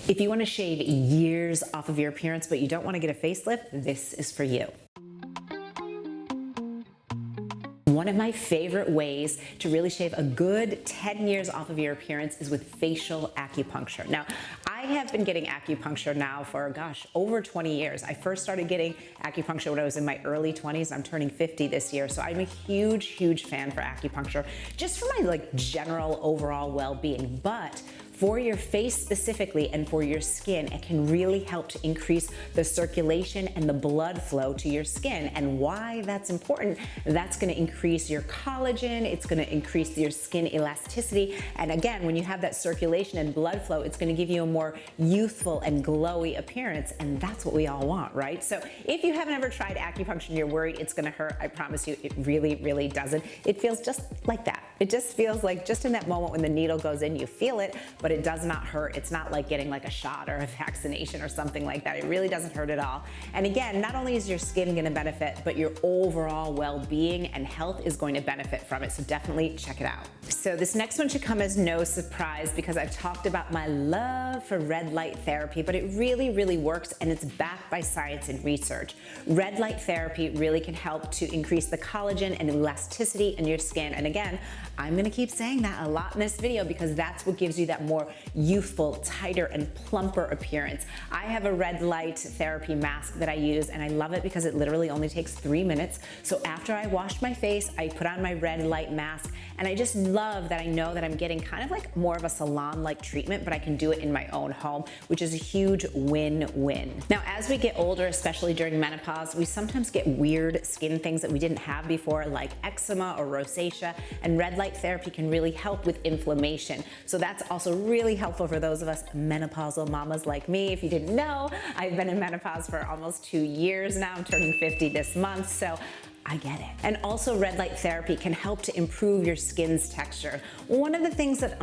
If you want to shave years off of your appearance, but you don't want to get a facelift, this is for you. One of my favorite ways to really shave a good 10 years off of your appearance is with facial acupuncture. Now, I have been getting acupuncture now for, gosh, over 20 years. I first started getting acupuncture when I was in my early 20s. I'm turning 50 this year, so I'm a huge, huge fan for acupuncture, just for my general overall well-being. But for your face specifically and for your skin, it can really help to increase the circulation and the blood flow to your skin. And why that's important, that's gonna increase your collagen, it's gonna increase your skin elasticity. And again, when you have that circulation and blood flow, it's gonna give you a more youthful and glowy appearance. And that's what we all want, right? So if you haven't ever tried acupuncture and you're worried it's gonna hurt, I promise you, it really, really doesn't. It feels just like that. It just feels like just in that moment when the needle goes in, you feel it, but it does not hurt. It's not like getting like a shot or a vaccination or something like that. It really doesn't hurt at all. And again, not only is your skin gonna benefit, but your overall well-being and health is going to benefit from it. So definitely check it out. So this next one should come as no surprise because I've talked about my love for red light therapy, but it really, really works and it's backed by science and research. Red light therapy really can help to increase the collagen and elasticity in your skin. And again, I'm gonna keep saying that a lot in this video because that's what gives you that more youthful, tighter, and plumper appearance. I have a red light therapy mask that I use and I love it because it literally only takes 3 minutes. So after I wash my face, I put on my red light mask and I just love that I know that I'm getting kind of like more of a salon-like treatment, but I can do it in my own home, which is a huge win-win. Now, as we get older, especially during menopause, we sometimes get weird skin things that we didn't have before, like eczema or rosacea, and red light therapy can really help with inflammation. So that's also really helpful for those of us menopausal mamas like me. If you didn't know, I've been in menopause for almost 2 years now. I'm turning 50 this month, so I get it. And also red light therapy can help to improve your skin's texture. One of the things that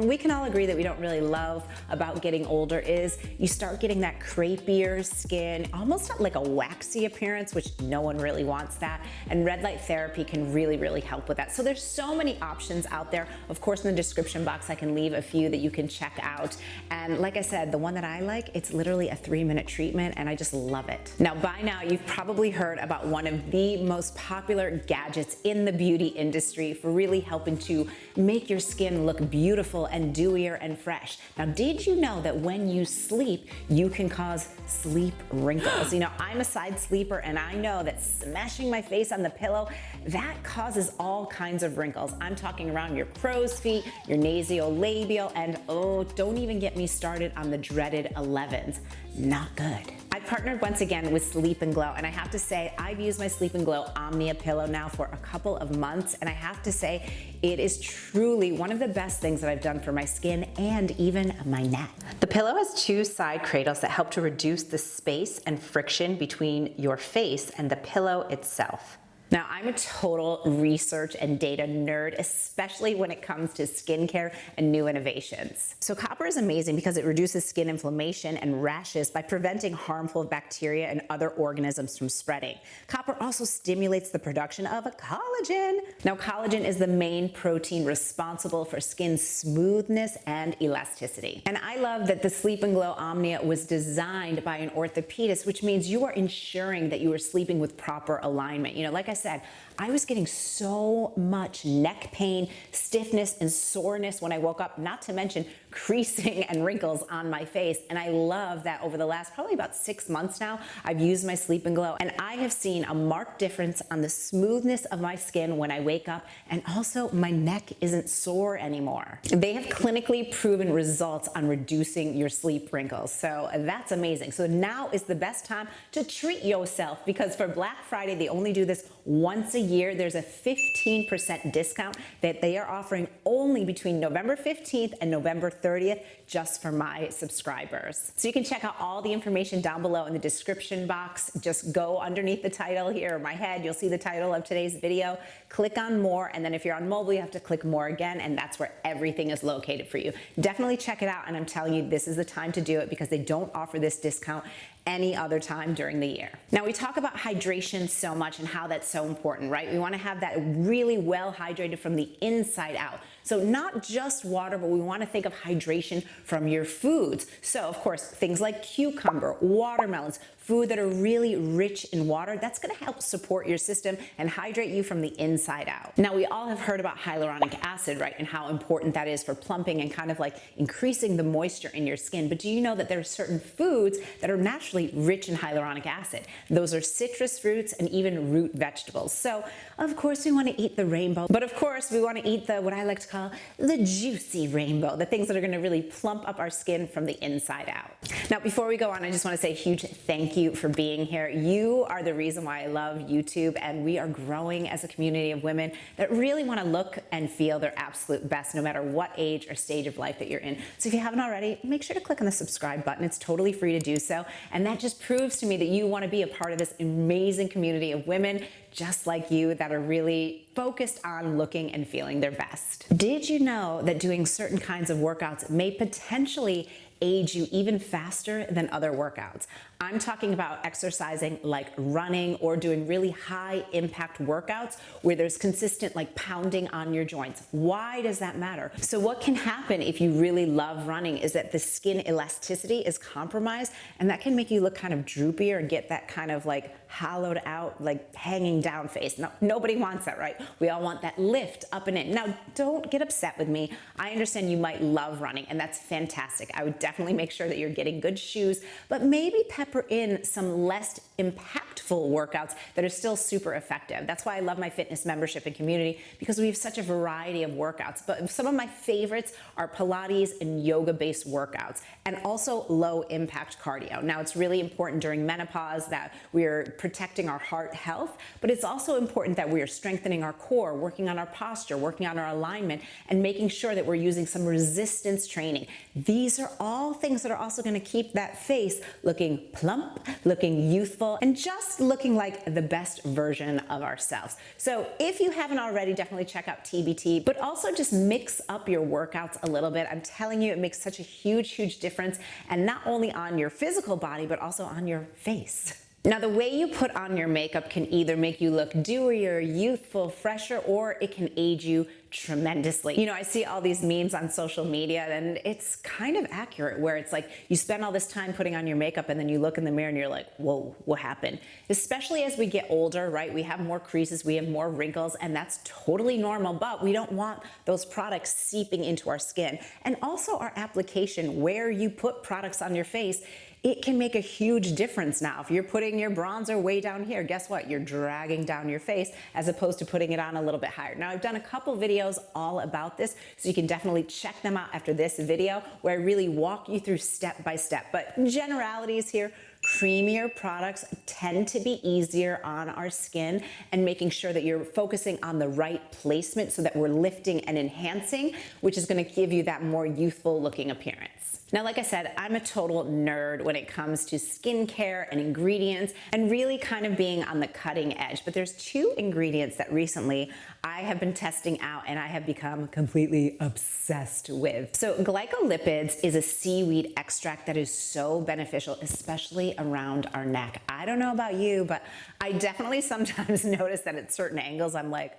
we can all agree that we don't really love about getting older is you start getting that crepier skin, almost like a waxy appearance, which no one really wants that. And red light therapy can really, really help with that. So there's so many options out there. Of course, in the description box, I can leave a few that you can check out. And like I said, the one that I like, it's literally a 3-minute treatment and I just love it. Now, by now, you've probably heard about one of the most popular gadgets in the beauty industry for really helping to make your skin look beautiful and dewier and fresh. Now, did you know that when you sleep, you can cause sleep wrinkles? You know, I'm a side sleeper and I know that smashing my face on the pillow, that causes all kinds of wrinkles. I'm talking around your crow's feet, your nasolabial, and oh, don't even get me started on the dreaded 11s. Not good. I partnered once again with Sleep and Glow, and I have to say I've used my Sleep and Glow Omnia pillow now for a couple of months, and I have to say it is truly one of the best things that I've done for my skin and even my neck. The pillow has 2 side cradles that help to reduce the space and friction between your face and the pillow itself. Now, I'm a total research and data nerd, especially when it comes to skincare and new innovations. So copper is amazing because it reduces skin inflammation and rashes by preventing harmful bacteria and other organisms from spreading. Copper also stimulates the production of collagen. Now, collagen is the main protein responsible for skin smoothness and elasticity. And I love that the Sleep and Glow Omnia was designed by an orthopedist, which means you are ensuring that you are sleeping with proper alignment. You know, like I said, I was getting so much neck pain, stiffness, and soreness when I woke up, not to mention creasing and wrinkles on my face. And I love that over the last probably about 6 months now, I've used my Sleep and Glow, and I have seen a marked difference on the smoothness of my skin when I wake up, and also my neck isn't sore anymore. They have clinically proven results on reducing your sleep wrinkles, so that's amazing. So now is the best time to treat yourself because for Black Friday, they only do this once a year. There's a 15% discount that they are offering only between November 15th and November 30th just for my subscribers. So you can check out all the information down below in the description box. Just go underneath the title here, my head, you'll see the title of today's video. Click on more, and then if you're on mobile, you have to click more again, and that's where everything is located for you. Definitely check it out, and I'm telling you, this is the time to do it because they don't offer this discount any other time during the year. Now, we talk about hydration so much and how that's so important, right? We want to have that really well hydrated from the inside out. So not just water, but we want to think of hydration from your foods. So of course, things like cucumber, watermelons, food that are really rich in water, that's going to help support your system and hydrate you from the inside out. Now, we all have heard about hyaluronic acid, right? And how important that is for plumping and kind of like increasing the moisture in your skin. But do you know that there are certain foods that are naturally rich in hyaluronic acid? Those are citrus fruits and even root vegetables. So of course we want to eat the rainbow, but of course we want to eat the, what I like to call the juicy rainbow, the things that are going to really plump up our skin from the inside out. Now, before we go on, I just want to say a huge thank you for being here. You are the reason why I love YouTube, and we are growing as a community of women that really want to look and feel their absolute best, no matter what age or stage of life that you're in. So if you haven't already, make sure to click on the subscribe button. It's totally free to do so, and that just proves to me that you want to be a part of this amazing community of women just like you that are really focused on looking and feeling their best. Did you know that doing certain kinds of workouts may potentially age you even faster than other workouts? I'm talking about exercising like running or doing really high impact workouts where there's consistent like pounding on your joints. Why does that matter? So what can happen if you really love running is that the skin elasticity is compromised, and that can make you look kind of droopier and get that kind of like hollowed out, like hanging down face. No, nobody wants that, right? We all want that lift up and in. Now, don't get upset with me. I understand you might love running, and that's fantastic. I would definitely make sure that you're getting good shoes, but maybe pepper in some less impactful workouts that are still super effective. That's why I love my fitness membership and community, because we have such a variety of workouts. But some of my favorites are Pilates and yoga-based workouts, and also low impact cardio. Now, it's really important during menopause that we're protecting our heart health, but it's also important that we are strengthening our core, working on our posture, working on our alignment, and making sure that we're using some resistance training. These are all things that are also going to keep that face looking plump, looking youthful, and just looking like the best version of ourselves. So if you haven't already, definitely check out TBT, but also just mix up your workouts a little bit. I'm telling you, it makes such a huge, huge difference, and not only on your physical body, but also on your face. Now, the way you put on your makeup can either make you look dewier, youthful, fresher, or it can age you tremendously. You know, I see all these memes on social media, and it's kind of accurate, where it's like you spend all this time putting on your makeup and then you look in the mirror and you're like, whoa, what happened? Especially as we get older, right? We have more creases, we have more wrinkles, and that's totally normal, but we don't want those products seeping into our skin. And also our application, where you put products on your face, it can make a huge difference now. If you're putting your bronzer way down here, guess what? You're dragging down your face as opposed to putting it on a little bit higher. Now, I've done a couple videos all about this, so you can definitely check them out after this video, where I really walk you through step by step. But generalities here, creamier products tend to be easier on our skin, and making sure that you're focusing on the right placement so that we're lifting and enhancing, which is going to give you that more youthful looking appearance. Now, like I said, I'm a total nerd when it comes to skincare and ingredients and really kind of being on the cutting edge. But there's two ingredients that recently I have been testing out and I have become completely obsessed with. So glycolipids is a seaweed extract that is so beneficial, especially around our neck. I don't know about you, but I definitely sometimes notice that at certain angles, I'm like,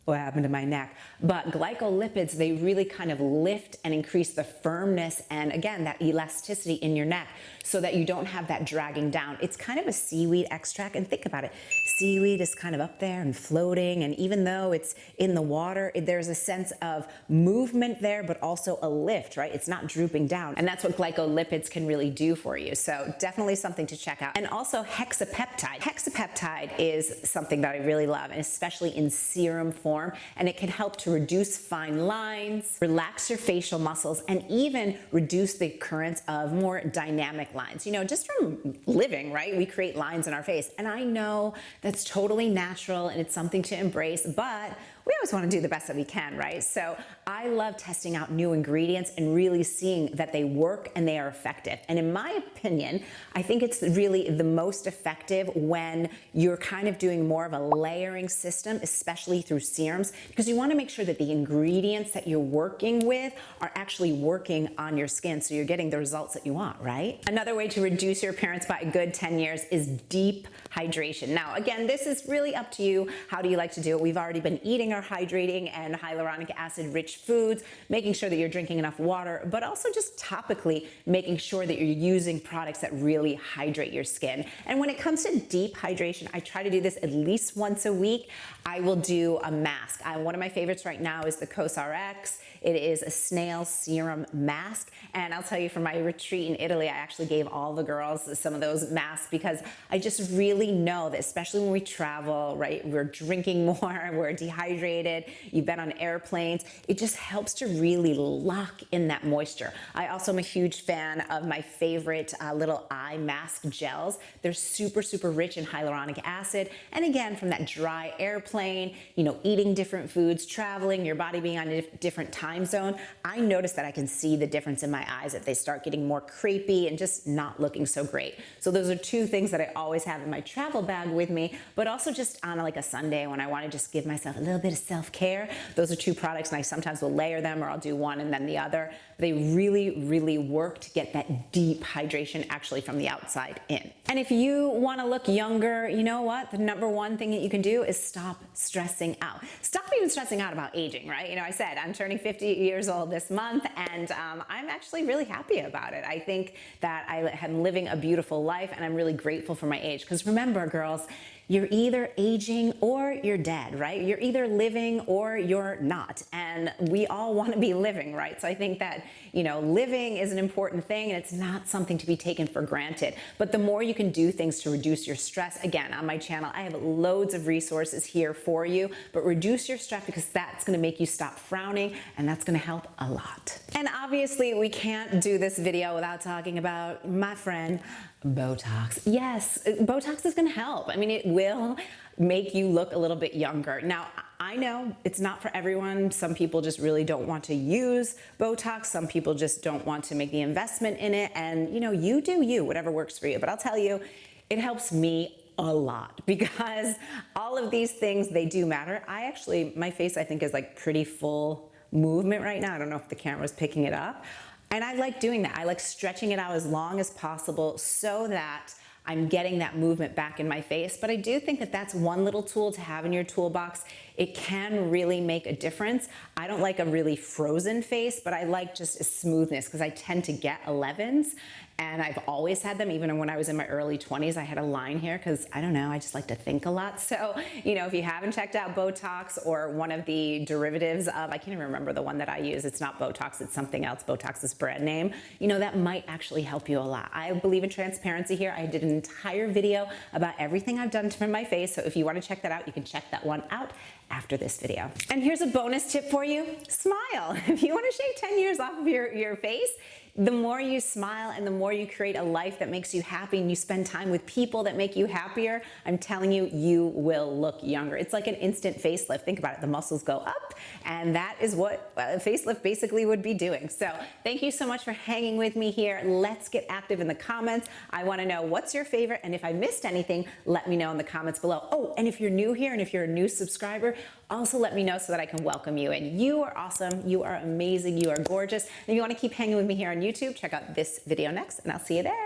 what happened to my neck? But glycolipids, they really kind of lift and increase the firmness and, again, that elasticity in your neck so that you don't have that dragging down. It's kind of a seaweed extract, and think about it. Seaweed is kind of up there and floating, and even though it's in the water, there's a sense of movement there, but also a lift, right? It's not drooping down, and that's what glycolipids can really do for you. So definitely something to check out. And also hexapeptide. Hexapeptide is something that I really love, and especially in serum form. And it can help to reduce fine lines, relax your facial muscles, and even reduce the occurrence of more dynamic lines. You know, just from living, right? We create lines in our face. And I know that's totally natural and it's something to embrace, but we always want to do the best that we can, right? So I love testing out new ingredients and really seeing that they work and they are effective. And in my opinion, I think it's really the most effective when you're kind of doing more of a layering system, especially through serums, because you want to make sure that the ingredients that you're working with are actually working on your skin so you're getting the results that you want, right? Another way to reduce your appearance by a good 10 years is deep hydration. Now, again, this is really up to you. How do you like to do it? We've already been eating our hydrating and hyaluronic acid rich foods, making sure that you're drinking enough water, but also just topically making sure that you're using products that really hydrate your skin. And when it comes to deep hydration, I try to do this at least once a week. I will do a mask. One of my favorites right now is the CosRX. It is a snail serum mask. And I'll tell you, for my retreat in Italy, I actually gave all the girls some of those masks because I just really know that, especially when we travel, right, we're drinking more, we're dehydrated, you've been on airplanes, it just helps to really lock in that moisture. I also am a huge fan of my favorite little eye mask gels. They're super, super rich in hyaluronic acid. And again, from that dry airplane, you know, eating different foods, traveling, your body being on a different time zone, I notice that I can see the difference in my eyes, that they start getting more crepey and just not looking so great. So those are two things that I always have in my travel bag with me, but also just on like a Sunday when I want to just give myself a little bit of self-care. Those are two products, and I sometimes will layer them, or I'll do one and then the other. They really, really work to get that deep hydration actually from the outside in. And if you want to look younger, you know what? The number one thing that you can do is stop stressing out. Stop even stressing out about aging, right? You know, I said I'm turning 50 years old this month, and I'm actually really happy about it. I think that I am living a beautiful life, and I'm really grateful for my age. Because remember, girls, you're either aging or you're dead, right? You're either living or you're not. And we all want to be living, right? So I think that, you know, living is an important thing, and it's not something to be taken for granted. But the more you can do things to reduce your stress, again, on my channel, I have loads of resources here for you, but reduce your stress, because that's going to make you stop frowning, and that's going to help a lot. And obviously we can't do this video without talking about my friend, Botox. Yes, Botox is going to help. I mean, it will make you look a little bit younger. Now, I know it's not for everyone. Some people just really don't want to use Botox. Some people just don't want to make the investment in it. And, you know, you do you, whatever works for you. But I'll tell you, it helps me a lot, because all of these things, they do matter. My face, I think, is like pretty full movement right now. I don't know if the camera's picking it up. And I like doing that. I like stretching it out as long as possible so that I'm getting that movement back in my face. But I do think that that's one little tool to have in your toolbox. It can really make a difference. I don't like a really frozen face, but I like just a smoothness, because I tend to get 11s, and I've always had them. Even when I was in my early 20s, I had a line here because, I don't know, I just like to think a lot. So, you know, if you haven't checked out Botox or one of the derivatives of, I can't even remember the one that I use. It's not Botox, it's something else. Botox is brand name. You know, that might actually help you a lot. I believe in transparency here. I did an entire video about everything I've done to my face. So if you want to check that out, you can check that one out after this video. And here's a bonus tip for you. Smile. If you want to shave 10 years off of your face, the more you smile and the more you create a life that makes you happy, and you spend time with people that make you happier, I'm telling you, you will look younger. It's like an instant facelift. Think about it. The muscles go up, and that is what a facelift basically would be doing. So thank you so much for hanging with me here. Let's get active in the comments. I want to know what's your favorite, and if I missed anything, let me know in the comments below. Oh, and if you're new here and if you're a new subscriber, also let me know so that I can welcome you. And you are awesome. You are amazing. You are gorgeous. And if you want to keep hanging with me here on YouTube, check out this video next, and I'll see you there.